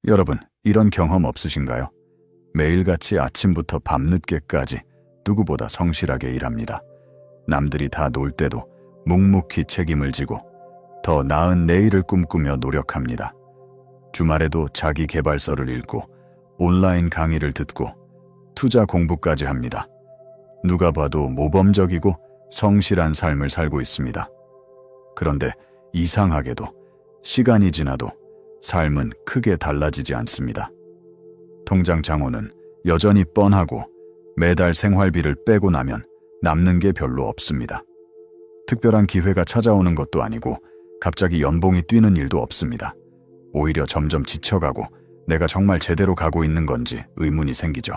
여러분, 이런 경험 없으신가요? 매일같이 아침부터 밤늦게까지 누구보다 성실하게 일합니다. 남들이 다 놀 때도 묵묵히 책임을 지고 더 나은 내일을 꿈꾸며 노력합니다. 주말에도 자기 개발서를 읽고 온라인 강의를 듣고 투자 공부까지 합니다. 누가 봐도 모범적이고 성실한 삶을 살고 있습니다. 그런데 이상하게도 시간이 지나도 삶은 크게 달라지지 않습니다. 통장 잔고는 여전히 뻔하고 매달 생활비를 빼고 나면 남는 게 별로 없습니다. 특별한 기회가 찾아오는 것도 아니고 갑자기 연봉이 뛰는 일도 없습니다. 오히려 점점 지쳐가고 내가 정말 제대로 가고 있는 건지 의문이 생기죠.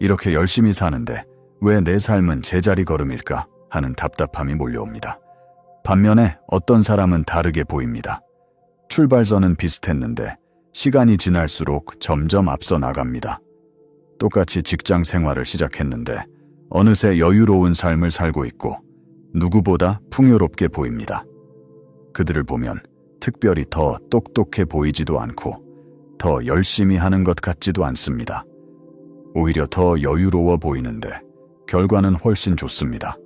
이렇게 열심히 사는데 왜 내 삶은 제자리 걸음일까 하는 답답함이 몰려옵니다. 반면에 어떤 사람은 다르게 보입니다. 출발선은 비슷했는데 시간이 지날수록 점점 앞서 나갑니다. 똑같이 직장 생활을 시작했는데 어느새 여유로운 삶을 살고 있고 누구보다 풍요롭게 보입니다. 그들을 보면 특별히 더 똑똑해 보이지도 않고 더 열심히 하는 것 같지도 않습니다. 오히려 더 여유로워 보이는데 결과는 훨씬 좋습니다.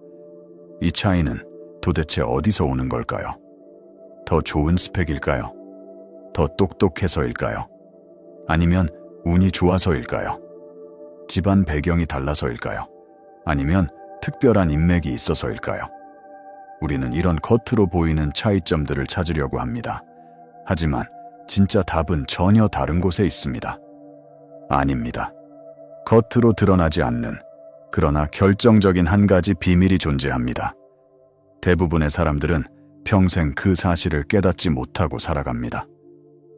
이 차이는 도대체 어디서 오는 걸까요? 더 좋은 스펙일까요? 더 똑똑해서일까요? 아니면 운이 좋아서일까요? 집안 배경이 달라서일까요? 아니면 특별한 인맥이 있어서일까요? 우리는 이런 겉으로 보이는 차이점들을 찾으려고 합니다. 하지만 진짜 답은 전혀 다른 곳에 있습니다. 아닙니다. 겉으로 드러나지 않는, 그러나 결정적인 한 가지 비밀이 존재합니다. 대부분의 사람들은 평생 그 사실을 깨닫지 못하고 살아갑니다.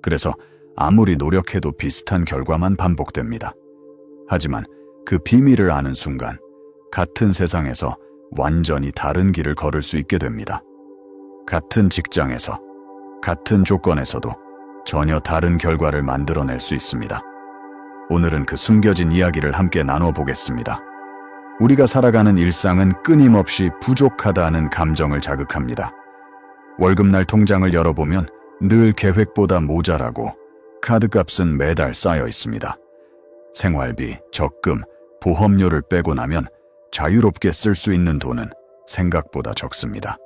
그래서 아무리 노력해도 비슷한 결과만 반복됩니다. 하지만 그 비밀을 아는 순간 같은 세상에서 완전히 다른 길을 걸을 수 있게 됩니다. 같은 직장에서, 같은 조건에서도 전혀 다른 결과를 만들어낼 수 있습니다. 오늘은 그 숨겨진 이야기를 함께 나눠보겠습니다. 우리가 살아가는 일상은 끊임없이 부족하다는 감정을 자극합니다. 월급날 통장을 열어보면 늘 계획보다 모자라고 카드값은 매달 쌓여 있습니다. 생활비, 적금, 보험료를 빼고 나면 자유롭게 쓸 수 있는 돈은 생각보다 적습니다.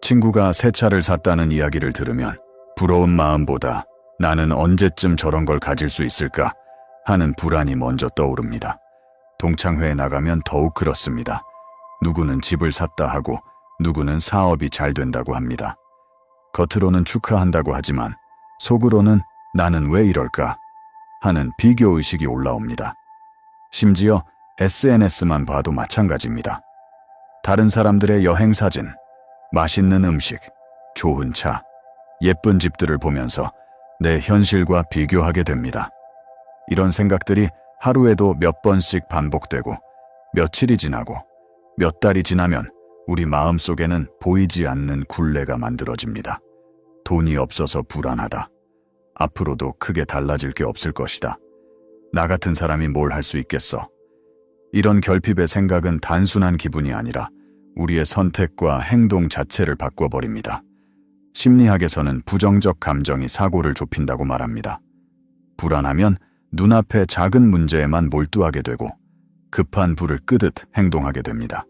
친구가 새 차를 샀다는 이야기를 들으면 부러운 마음보다 나는 언제쯤 저런 걸 가질 수 있을까 하는 불안이 먼저 떠오릅니다. 동창회에 나가면 더욱 그렇습니다. 누구는 집을 샀다 하고 누구는 사업이 잘 된다고 합니다. 겉으로는 축하한다고 하지만 속으로는 나는 왜 이럴까 하는 비교의식이 올라옵니다. 심지어 SNS만 봐도 마찬가지입니다. 다른 사람들의 여행사진, 맛있는 음식, 좋은 차, 예쁜 집들을 보면서 내 현실과 비교하게 됩니다. 이런 생각들이 하루에도 몇 번씩 반복되고 며칠이 지나고 몇 달이 지나면 우리 마음속에는 보이지 않는 굴레가 만들어집니다. 돈이 없어서 불안하다. 앞으로도 크게 달라질 게 없을 것이다. 나 같은 사람이 뭘 할 수 있겠어. 이런 결핍의 생각은 단순한 기분이 아니라 우리의 선택과 행동 자체를 바꿔버립니다. 심리학에서는 부정적 감정이 사고를 좁힌다고 말합니다. 불안하면 눈앞의 작은 문제에만 몰두하게 되고 급한 불을 끄듯 행동하게 됩니다.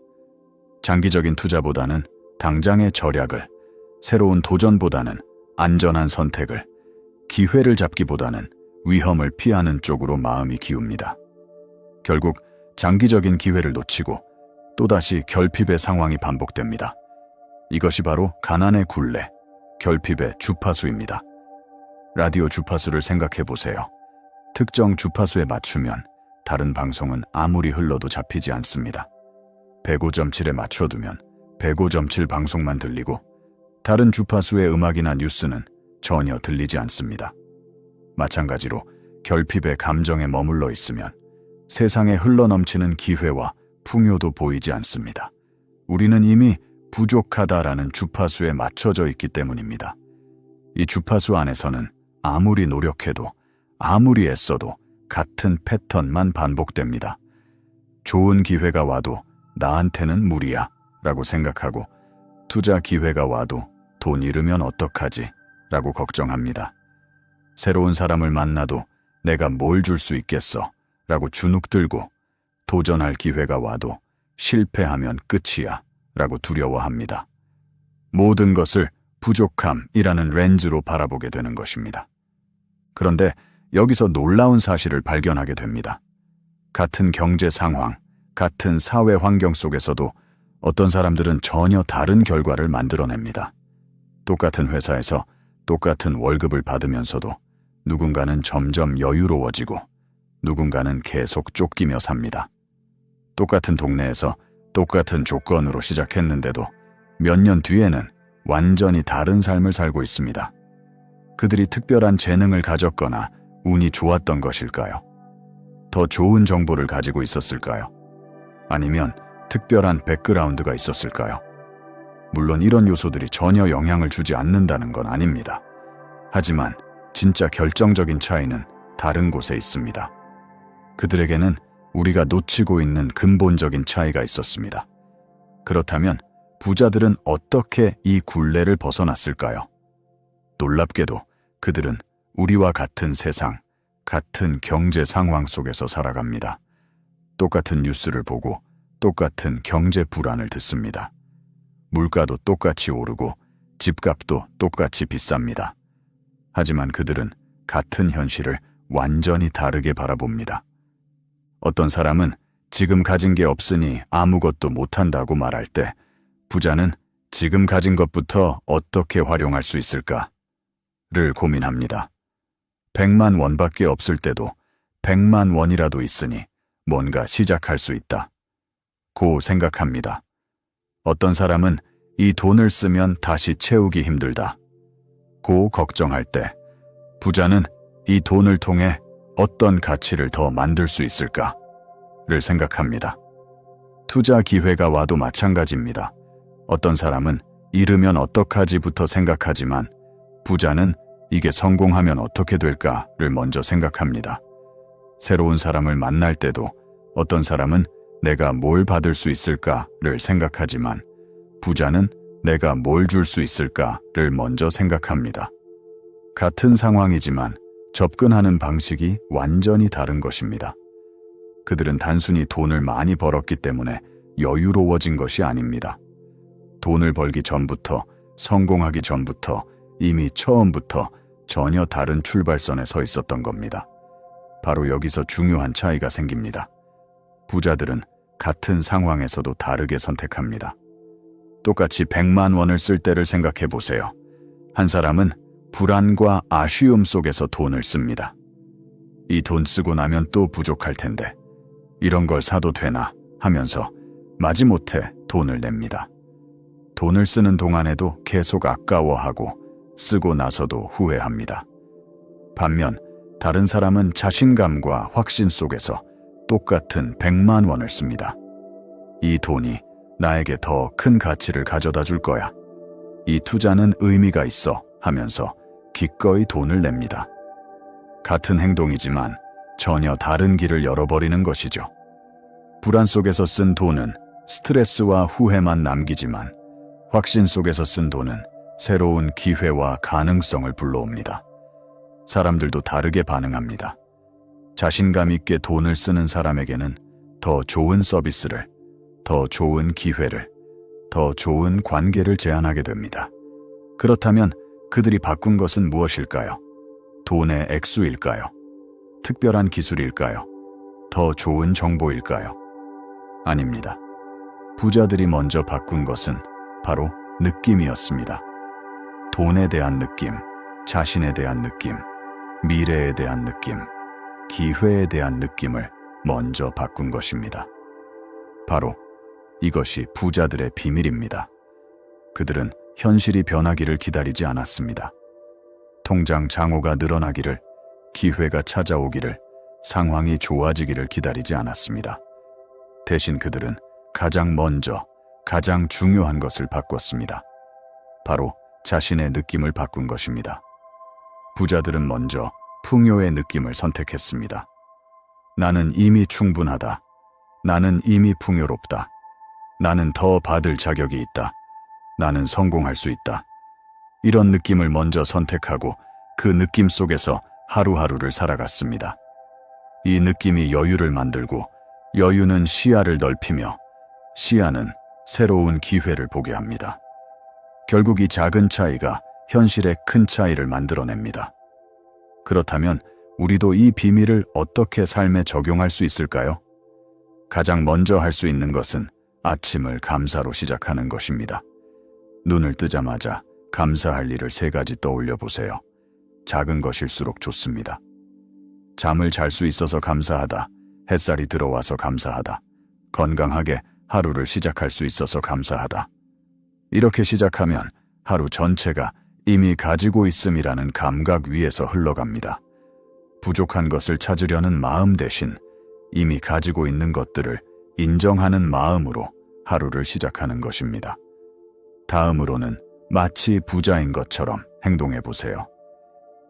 장기적인 투자보다는 당장의 절약을, 새로운 도전보다는 안전한 선택을, 기회를 잡기보다는 위험을 피하는 쪽으로 마음이 기웁니다. 결국 장기적인 기회를 놓치고 또다시 결핍의 상황이 반복됩니다. 이것이 바로 가난의 굴레, 결핍의 주파수입니다. 라디오 주파수를 생각해 보세요. 특정 주파수에 맞추면 다른 방송은 아무리 흘러도 잡히지 않습니다. 105.7에 맞춰두면 105.7 방송만 들리고 다른 주파수의 음악이나 뉴스는 전혀 들리지 않습니다. 마찬가지로 결핍의 감정에 머물러 있으면 세상에 흘러넘치는 기회와 풍요도 보이지 않습니다. 우리는 이미 부족하다라는 주파수에 맞춰져 있기 때문입니다. 이 주파수 안에서는 아무리 노력해도 아무리 애써도 같은 패턴만 반복됩니다. 좋은 기회가 와도 나한테는 무리야 라고 생각하고 투자 기회가 와도 돈 잃으면 어떡하지 라고 걱정합니다. 새로운 사람을 만나도 내가 뭘 줄 수 있겠어 라고 주눅들고 도전할 기회가 와도 실패하면 끝이야 라고 두려워합니다. 모든 것을 부족함이라는 렌즈로 바라보게 되는 것입니다. 그런데 여기서 놀라운 사실을 발견하게 됩니다. 같은 경제 상황, 같은 사회 환경 속에서도 어떤 사람들은 전혀 다른 결과를 만들어냅니다. 똑같은 회사에서 똑같은 월급을 받으면서도 누군가는 점점 여유로워지고 누군가는 계속 쫓기며 삽니다. 똑같은 동네에서 똑같은 조건으로 시작했는데도 몇 년 뒤에는 완전히 다른 삶을 살고 있습니다. 그들이 특별한 재능을 가졌거나 운이 좋았던 것일까요? 더 좋은 정보를 가지고 있었을까요? 아니면 특별한 백그라운드가 있었을까요? 물론 이런 요소들이 전혀 영향을 주지 않는다는 건 아닙니다. 하지만 진짜 결정적인 차이는 다른 곳에 있습니다. 그들에게는 우리가 놓치고 있는 근본적인 차이가 있었습니다. 그렇다면 부자들은 어떻게 이 굴레를 벗어났을까요? 놀랍게도 그들은 우리와 같은 세상, 같은 경제 상황 속에서 살아갑니다. 똑같은 뉴스를 보고 똑같은 경제 불안을 듣습니다. 물가도 똑같이 오르고 집값도 똑같이 비쌉니다. 하지만 그들은 같은 현실을 완전히 다르게 바라봅니다. 어떤 사람은 지금 가진 게 없으니 아무것도 못한다고 말할 때 부자는 지금 가진 것부터 어떻게 활용할 수 있을까를 고민합니다. 100만 원밖에 없을 때도 100만 원이라도 있으니 뭔가 시작할 수 있다. 고 생각합니다. 어떤 사람은 이 돈을 쓰면 다시 채우기 힘들다. 고 걱정할 때 부자는 이 돈을 통해 어떤 가치를 더 만들 수 있을까를 생각합니다. 투자 기회가 와도 마찬가지입니다. 어떤 사람은 잃으면 어떡하지부터 생각하지만 부자는 이게 성공하면 어떻게 될까를 먼저 생각합니다. 새로운 사람을 만날 때도 어떤 사람은 내가 뭘 받을 수 있을까를 생각하지만 부자는 내가 뭘 줄 수 있을까를 먼저 생각합니다. 같은 상황이지만 접근하는 방식이 완전히 다른 것입니다. 그들은 단순히 돈을 많이 벌었기 때문에 여유로워진 것이 아닙니다. 돈을 벌기 전부터, 성공하기 전부터, 이미 처음부터 전혀 다른 출발선에 서 있었던 겁니다. 바로 여기서 중요한 차이가 생깁니다. 부자들은 같은 상황에서도 다르게 선택합니다. 똑같이 100만 원을 쓸 때를 생각해 보세요. 한 사람은 불안과 아쉬움 속에서 돈을 씁니다. 이 돈 쓰고 나면 또 부족할 텐데 이런 걸 사도 되나 하면서 마지못해 돈을 냅니다. 돈을 쓰는 동안에도 계속 아까워하고 쓰고 나서도 후회합니다. 반면 다른 사람은 자신감과 확신 속에서 똑같은 100만 원을 씁니다. 이 돈이 나에게 더 큰 가치를 가져다 줄 거야. 이 투자는 의미가 있어 하면서 기꺼이 돈을 냅니다. 같은 행동이지만 전혀 다른 길을 열어버리는 것이죠. 불안 속에서 쓴 돈은 스트레스와 후회만 남기지만 확신 속에서 쓴 돈은 새로운 기회와 가능성을 불러옵니다. 사람들도 다르게 반응합니다. 자신감 있게 돈을 쓰는 사람에게는 더 좋은 서비스를, 더 좋은 기회를, 더 좋은 관계를 제안하게 됩니다. 그렇다면 그들이 바꾼 것은 무엇일까요? 돈의 액수일까요? 특별한 기술일까요? 더 좋은 정보일까요? 아닙니다. 부자들이 먼저 바꾼 것은 바로 느낌이었습니다. 돈에 대한 느낌, 자신에 대한 느낌, 미래에 대한 느낌, 기회에 대한 느낌을 먼저 바꾼 것입니다. 바로 이것이 부자들의 비밀입니다. 그들은 현실이 변하기를 기다리지 않았습니다. 통장 장호가 늘어나기를, 기회가 찾아오기를, 상황이 좋아지기를 기다리지 않았습니다. 대신 그들은 가장 먼저, 가장 중요한 것을 바꿨습니다. 바로 자신의 느낌을 바꾼 것입니다. 부자들은 먼저 풍요의 느낌을 선택했습니다. 나는 이미 충분하다. 나는 이미 풍요롭다. 나는 더 받을 자격이 있다. 나는 성공할 수 있다. 이런 느낌을 먼저 선택하고 그 느낌 속에서 하루하루를 살아갔습니다. 이 느낌이 여유를 만들고 여유는 시야를 넓히며 시야는 새로운 기회를 보게 합니다. 결국 이 작은 차이가 현실의 큰 차이를 만들어냅니다. 그렇다면 우리도 이 비밀을 어떻게 삶에 적용할 수 있을까요? 가장 먼저 할 수 있는 것은 아침을 감사로 시작하는 것입니다. 눈을 뜨자마자 감사할 일을 3가지 떠올려 보세요. 작은 것일수록 좋습니다. 잠을 잘 수 있어서 감사하다. 햇살이 들어와서 감사하다. 건강하게 하루를 시작할 수 있어서 감사하다. 이렇게 시작하면 하루 전체가 이미 가지고 있음이라는 감각 위에서 흘러갑니다. 부족한 것을 찾으려는 마음 대신 이미 가지고 있는 것들을 인정하는 마음으로 하루를 시작하는 것입니다. 다음으로는 마치 부자인 것처럼 행동해 보세요.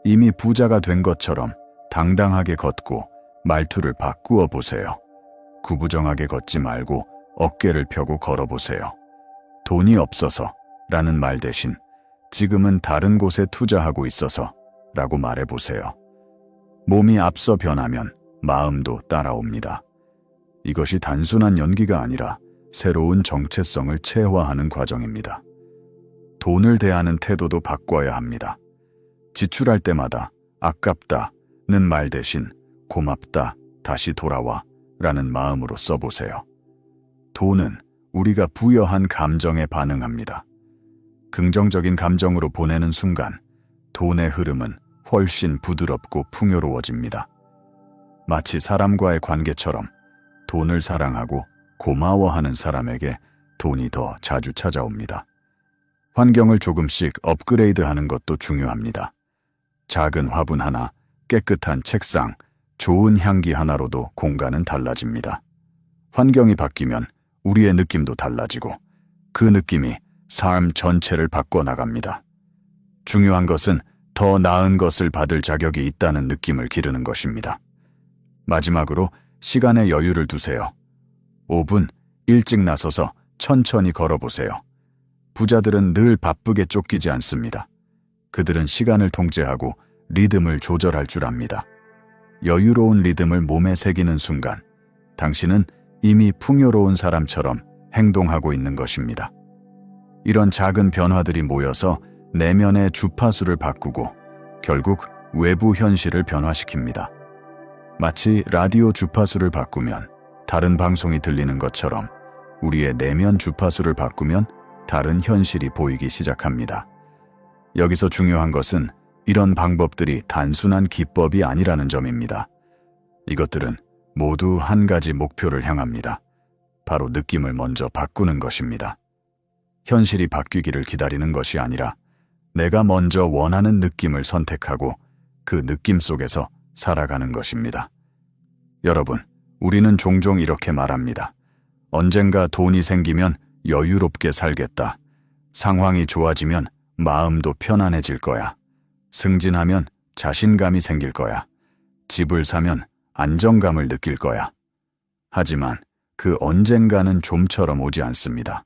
이미 부자가 된 것처럼 당당하게 걷고 말투를 바꾸어 보세요. 구부정하게 걷지 말고 어깨를 펴고 걸어보세요. 돈이 없어서 라는 말 대신 지금은 다른 곳에 투자하고 있어서 라고 말해보세요. 몸이 앞서 변하면 마음도 따라옵니다. 이것이 단순한 연기가 아니라 새로운 정체성을 체화하는 과정입니다. 돈을 대하는 태도도 바꿔야 합니다. 지출할 때마다 아깝다는 말 대신 고맙다, 다시 돌아와 라는 마음으로 써보세요. 돈은 우리가 부여한 감정에 반응합니다. 긍정적인 감정으로 보내는 순간 돈의 흐름은 훨씬 부드럽고 풍요로워집니다. 마치 사람과의 관계처럼 돈을 사랑하고 고마워하는 사람에게 돈이 더 자주 찾아옵니다. 환경을 조금씩 업그레이드하는 것도 중요합니다. 작은 화분 하나, 깨끗한 책상, 좋은 향기 하나로도 공간은 달라집니다. 환경이 바뀌면 우리의 느낌도 달라지고 그 느낌이 삶 전체를 바꿔나갑니다. 중요한 것은 더 나은 것을 받을 자격이 있다는 느낌을 기르는 것입니다. 마지막으로 시간에 여유를 두세요. 5분 일찍 나서서 천천히 걸어보세요. 부자들은 늘 바쁘게 쫓기지 않습니다. 그들은 시간을 통제하고 리듬을 조절할 줄 압니다. 여유로운 리듬을 몸에 새기는 순간 당신은 이미 풍요로운 사람처럼 행동하고 있는 것입니다. 이런 작은 변화들이 모여서 내면의 주파수를 바꾸고 결국 외부 현실을 변화시킵니다. 마치 라디오 주파수를 바꾸면 다른 방송이 들리는 것처럼 우리의 내면 주파수를 바꾸면 다른 현실이 보이기 시작합니다. 여기서 중요한 것은 이런 방법들이 단순한 기법이 아니라는 점입니다. 이것들은 모두 한 가지 목표를 향합니다. 바로 느낌을 먼저 바꾸는 것입니다. 현실이 바뀌기를 기다리는 것이 아니라 내가 먼저 원하는 느낌을 선택하고 그 느낌 속에서 살아가는 것입니다. 여러분, 우리는 종종 이렇게 말합니다. 언젠가 돈이 생기면 여유롭게 살겠다. 상황이 좋아지면 마음도 편안해질 거야. 승진하면 자신감이 생길 거야. 집을 사면 안정감을 느낄 거야. 하지만 그 언젠가는 좀처럼 오지 않습니다.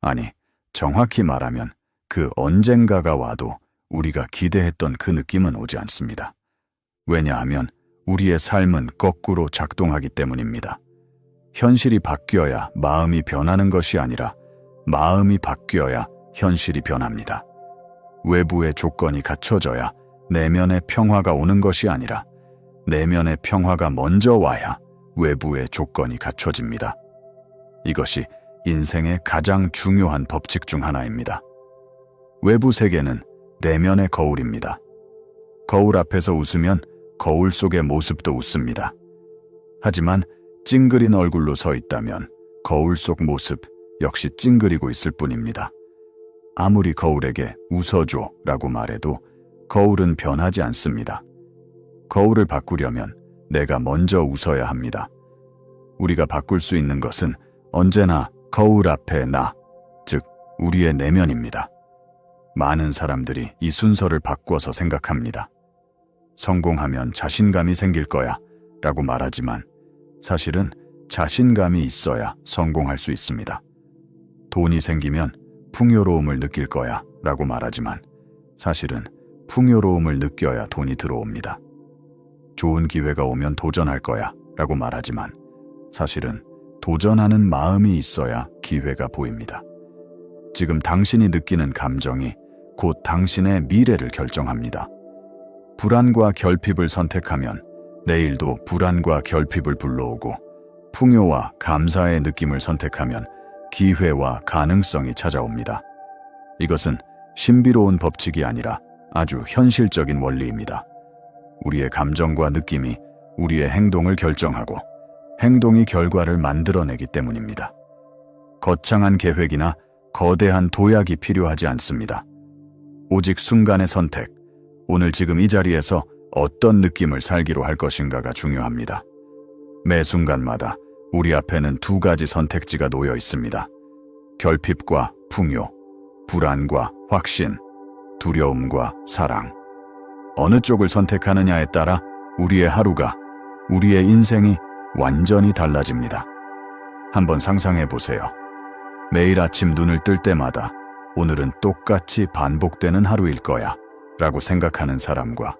아니, 정확히 말하면 그 언젠가가 와도 우리가 기대했던 그 느낌은 오지 않습니다. 왜냐하면 우리의 삶은 거꾸로 작동하기 때문입니다. 현실이 바뀌어야 마음이 변하는 것이 아니라 마음이 바뀌어야 현실이 변합니다. 외부의 조건이 갖춰져야 내면의 평화가 오는 것이 아니라 내면의 평화가 먼저 와야 외부의 조건이 갖춰집니다. 이것이 인생의 가장 중요한 법칙 중 하나입니다. 외부 세계는 내면의 거울입니다. 거울 앞에서 웃으면 거울 속의 모습도 웃습니다. 하지만 찡그린 얼굴로 서 있다면 거울 속 모습 역시 찡그리고 있을 뿐입니다. 아무리 거울에게 웃어줘 라고 말해도 거울은 변하지 않습니다. 거울을 바꾸려면 내가 먼저 웃어야 합니다. 우리가 바꿀 수 있는 것은 언제나 거울 앞에 나, 즉 우리의 내면입니다. 많은 사람들이 이 순서를 바꿔서 생각합니다. 성공하면 자신감이 생길 거야 라고 말하지만 사실은 자신감이 있어야 성공할 수 있습니다. 돈이 생기면 풍요로움을 느낄 거야 라고 말하지만 사실은 풍요로움을 느껴야 돈이 들어옵니다. 좋은 기회가 오면 도전할 거야 라고 말하지만 사실은 도전하는 마음이 있어야 기회가 보입니다. 지금 당신이 느끼는 감정이 곧 당신의 미래를 결정합니다. 불안과 결핍을 선택하면 내일도 불안과 결핍을 불러오고, 풍요와 감사의 느낌을 선택하면 기회와 가능성이 찾아옵니다. 이것은 신비로운 법칙이 아니라 아주 현실적인 원리입니다. 우리의 감정과 느낌이 우리의 행동을 결정하고 행동이 결과를 만들어내기 때문입니다. 거창한 계획이나 거대한 도약이 필요하지 않습니다. 오직 순간의 선택, 오늘 지금 이 자리에서 어떤 느낌을 살기로 할 것인가가 중요합니다. 매 순간마다 우리 앞에는 두 가지 선택지가 놓여 있습니다. 결핍과 풍요, 불안과 확신, 두려움과 사랑. 어느 쪽을 선택하느냐에 따라 우리의 하루가, 우리의 인생이 완전히 달라집니다. 한번 상상해 보세요. 매일 아침 눈을 뜰 때마다 오늘은 똑같이 반복되는 하루일 거야 라고 생각하는 사람과,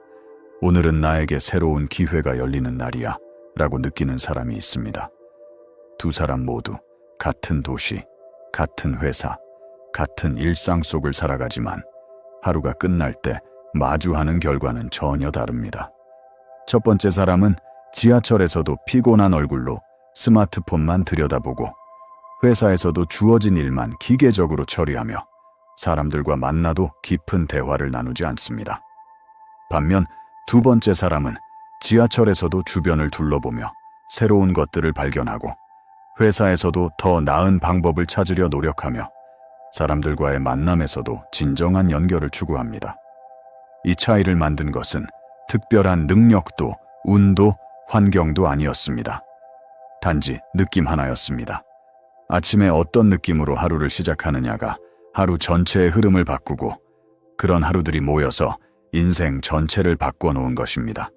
오늘은 나에게 새로운 기회가 열리는 날이야 라고 느끼는 사람이 있습니다. 두 사람 모두 같은 도시, 같은 회사, 같은 일상 속을 살아가지만 하루가 끝날 때 마주하는 결과는 전혀 다릅니다. 첫 번째 사람은 지하철에서도 피곤한 얼굴로 스마트폰만 들여다보고, 회사에서도 주어진 일만 기계적으로 처리하며 사람들과 만나도 깊은 대화를 나누지 않습니다. 반면 두 번째 사람은 지하철에서도 주변을 둘러보며 새로운 것들을 발견하고, 회사에서도 더 나은 방법을 찾으려 노력하며 사람들과의 만남에서도 진정한 연결을 추구합니다. 이 차이를 만든 것은 특별한 능력도, 운도, 환경도 아니었습니다. 단지 느낌 하나였습니다. 아침에 어떤 느낌으로 하루를 시작하느냐가 하루 전체의 흐름을 바꾸고, 그런 하루들이 모여서 인생 전체를 바꿔놓은 것입니다.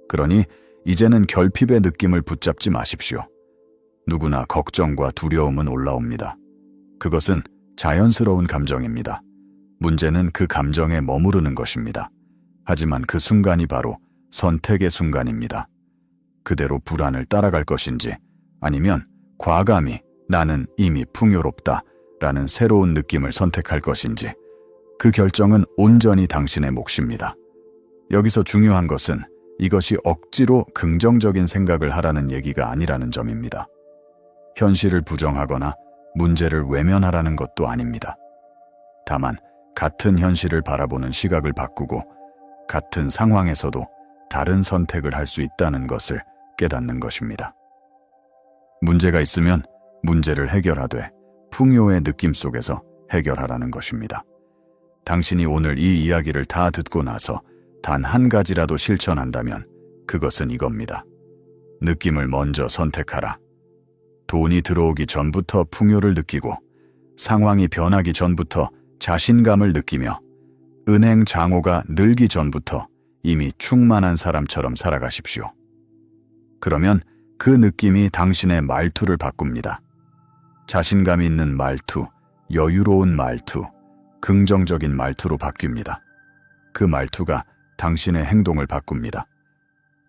그러니 이제는 결핍의 느낌을 붙잡지 마십시오. 누구나 걱정과 두려움은 올라옵니다. 그것은 자연스러운 감정입니다. 문제는 그 감정에 머무르는 것입니다. 하지만 그 순간이 바로 선택의 순간입니다. 그대로 불안을 따라갈 것인지, 아니면 과감히 나는 이미 풍요롭다 라는 새로운 느낌을 선택할 것인지, 그 결정은 온전히 당신의 몫입니다. 여기서 중요한 것은 이것이 억지로 긍정적인 생각을 하라는 얘기가 아니라는 점입니다. 현실을 부정하거나 문제를 외면하라는 것도 아닙니다. 다만 같은 현실을 바라보는 시각을 바꾸고 같은 상황에서도 다른 선택을 할 수 있다는 것을 깨닫는 것입니다. 문제가 있으면 문제를 해결하되 풍요의 느낌 속에서 해결하라는 것입니다. 당신이 오늘 이 이야기를 다 듣고 나서 단 한 가지라도 실천한다면 그것은 이겁니다. 느낌을 먼저 선택하라. 돈이 들어오기 전부터 풍요를 느끼고, 상황이 변하기 전부터 자신감을 느끼며, 은행 장호가 늘기 전부터 이미 충만한 사람처럼 살아가십시오. 그러면 그 느낌이 당신의 말투를 바꿉니다. 자신감 있는 말투, 여유로운 말투, 긍정적인 말투로 바뀝니다. 그 말투가 당신의 행동을 바꿉니다.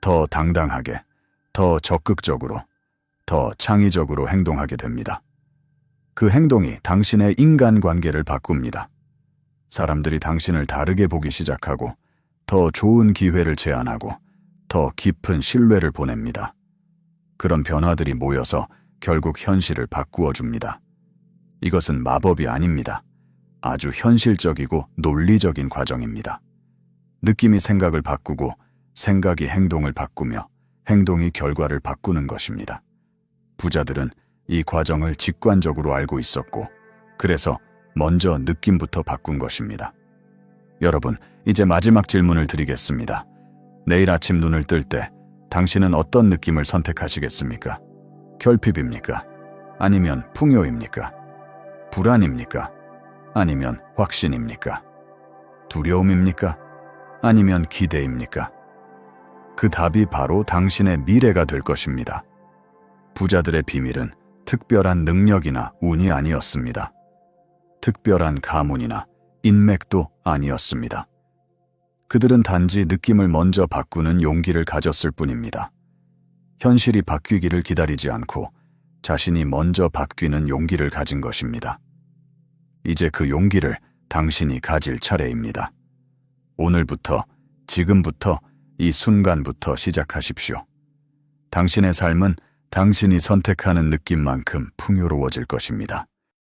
더 당당하게, 더 적극적으로, 더 창의적으로 행동하게 됩니다. 그 행동이 당신의 인간관계를 바꿉니다. 사람들이 당신을 다르게 보기 시작하고 더 좋은 기회를 제안하고 더 깊은 신뢰를 보냅니다. 그런 변화들이 모여서 결국 현실을 바꾸어 줍니다. 이것은 마법이 아닙니다. 아주 현실적이고 논리적인 과정입니다. 느낌이 생각을 바꾸고 생각이 행동을 바꾸며 행동이 결과를 바꾸는 것입니다. 부자들은 이 과정을 직관적으로 알고 있었고, 그래서 먼저 느낌부터 바꾼 것입니다. 여러분, 이제 마지막 질문을 드리겠습니다. 내일 아침 눈을 뜰 때 당신은 어떤 느낌을 선택하시겠습니까? 결핍입니까? 아니면 풍요입니까? 불안입니까? 아니면 확신입니까? 두려움입니까? 아니면 기대입니까? 그 답이 바로 당신의 미래가 될 것입니다. 부자들의 비밀은 특별한 능력이나 운이 아니었습니다. 특별한 가문이나 인맥도 아니었습니다. 그들은 단지 느낌을 먼저 바꾸는 용기를 가졌을 뿐입니다. 현실이 바뀌기를 기다리지 않고 자신이 먼저 바뀌는 용기를 가진 것입니다. 이제 그 용기를 당신이 가질 차례입니다. 오늘부터, 지금부터, 이 순간부터 시작하십시오. 당신의 삶은 당신이 선택하는 느낌만큼 풍요로워질 것입니다.